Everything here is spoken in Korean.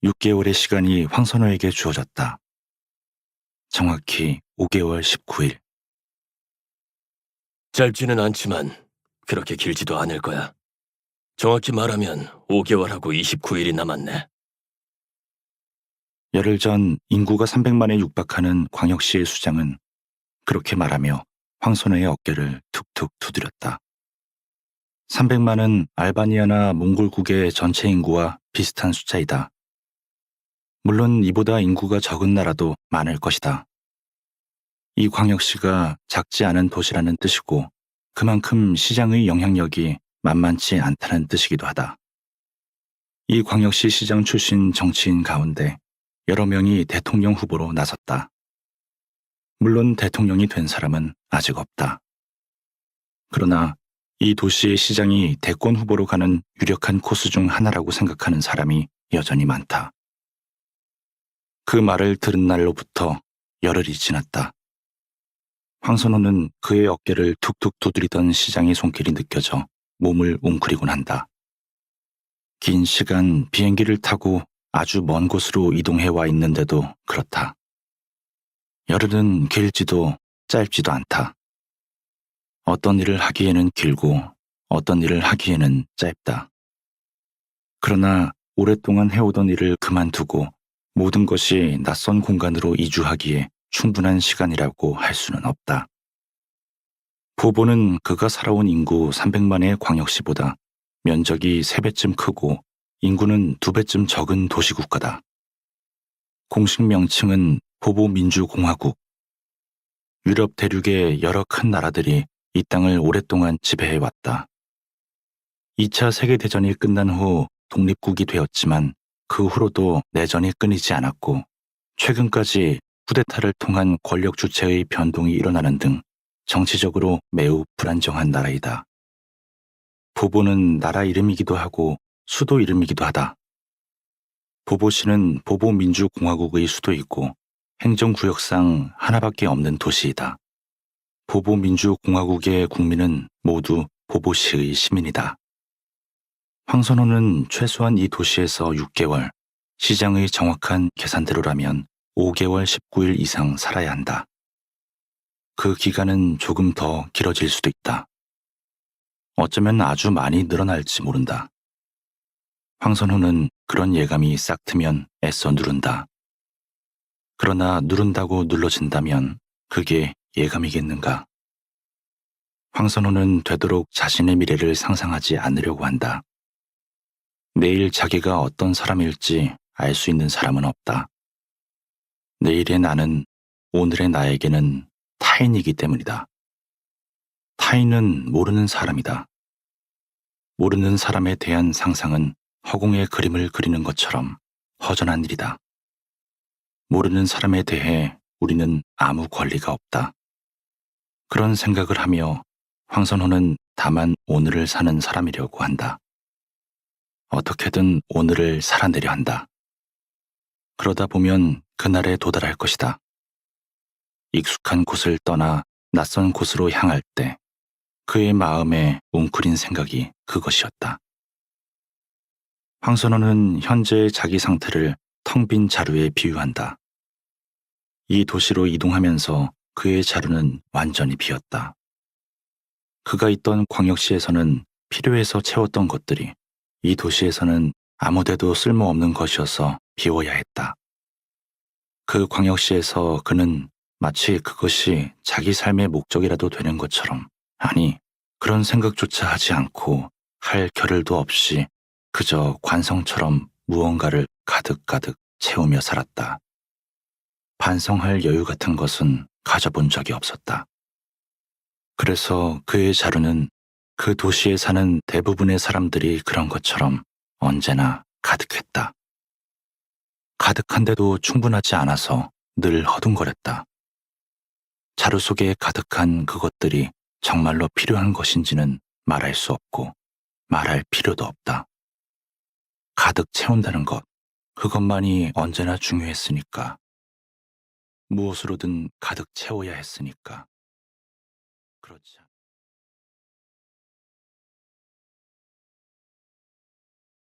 6개월의 시간이 황선호에게 주어졌다. 정확히 5개월 19일. 짧지는 않지만 그렇게 길지도 않을 거야. 정확히 말하면 5개월하고 29일이 남았네. 열흘 전 인구가 300만에 육박하는 광역시의 수장은 그렇게 말하며 황선호의 어깨를 툭툭 두드렸다. 300만은 알바니아나 몽골국의 전체 인구와 비슷한 숫자이다. 물론 이보다 인구가 적은 나라도 많을 것이다. 이 광역시가 작지 않은 도시라는 뜻이고 그만큼 시장의 영향력이 만만치 않다는 뜻이기도 하다. 이 광역시 시장 출신 정치인 가운데 여러 명이 대통령 후보로 나섰다. 물론 대통령이 된 사람은 아직 없다. 그러나 이 도시의 시장이 대권 후보로 가는 유력한 코스 중 하나라고 생각하는 사람이 여전히 많다. 그 말을 들은 날로부터 열흘이 지났다. 황선호는 그의 어깨를 툭툭 두드리던 시장의 손길이 느껴져 몸을 웅크리곤 한다. 긴 시간 비행기를 타고 아주 먼 곳으로 이동해 와 있는데도 그렇다. 열흘은 길지도 짧지도 않다. 어떤 일을 하기에는 길고 어떤 일을 하기에는 짧다. 그러나 오랫동안 해오던 일을 그만두고 모든 것이 낯선 공간으로 이주하기에 충분한 시간이라고 할 수는 없다. 보보는 그가 살아온 인구 300만의 광역시보다 면적이 3배쯤 크고 인구는 2배쯤 적은 도시국가다. 공식 명칭은 보보민주공화국. 유럽 대륙의 여러 큰 나라들이 이 땅을 오랫동안 지배해왔다. 2차 세계대전이 끝난 후 독립국이 되었지만 그 후로도 내전이 끊이지 않았고 최근까지 쿠데타를 통한 권력 주체의 변동이 일어나는 등 정치적으로 매우 불안정한 나라이다. 보보는 나라 이름이기도 하고 수도 이름이기도 하다. 보보시는 보보민주공화국의 수도이고 행정구역상 하나밖에 없는 도시이다. 보보민주공화국의 국민은 모두 보보시의 시민이다. 황선호는 최소한 이 도시에서 6개월, 시장의 정확한 계산대로라면 5개월 19일 이상 살아야 한다. 그 기간은 조금 더 길어질 수도 있다. 어쩌면 아주 많이 늘어날지 모른다. 황선호는 그런 예감이 싹 트면 애써 누른다. 그러나 누른다고 눌러진다면 그게 예감이겠는가? 황선호는 되도록 자신의 미래를 상상하지 않으려고 한다. 내일 자기가 어떤 사람일지 알 수 있는 사람은 없다. 내일의 나는 오늘의 나에게는 타인이기 때문이다. 타인은 모르는 사람이다. 모르는 사람에 대한 상상은 허공에 그림을 그리는 것처럼 허전한 일이다. 모르는 사람에 대해 우리는 아무 권리가 없다. 그런 생각을 하며 황선호는 다만 오늘을 사는 사람이려고 한다. 어떻게든 오늘을 살아내려 한다. 그러다 보면 그날에 도달할 것이다. 익숙한 곳을 떠나 낯선 곳으로 향할 때 그의 마음에 웅크린 생각이 그것이었다. 황선호는 현재의 자기 상태를 텅 빈 자루에 비유한다. 이 도시로 이동하면서 그의 자루는 완전히 비었다. 그가 있던 광역시에서는 필요해서 채웠던 것들이 이 도시에서는 아무데도 쓸모없는 것이어서 비워야 했다. 그 광역시에서 그는 마치 그것이 자기 삶의 목적이라도 되는 것처럼, 아니, 그런 생각조차 하지 않고 할 겨를도 없이 그저 관성처럼 무언가를 가득가득 채우며 살았다. 반성할 여유 같은 것은 가져본 적이 없었다. 그래서 그의 자루는 그 도시에 사는 대부분의 사람들이 그런 것처럼 언제나 가득했다. 가득한데도 충분하지 않아서 늘 허둥거렸다. 자루 속에 가득한 그것들이 정말로 필요한 것인지는 말할 수 없고 말할 필요도 없다. 가득 채운다는 것, 그것만이 언제나 중요했으니까. 무엇으로든 가득 채워야 했으니까. 그렇지 않아.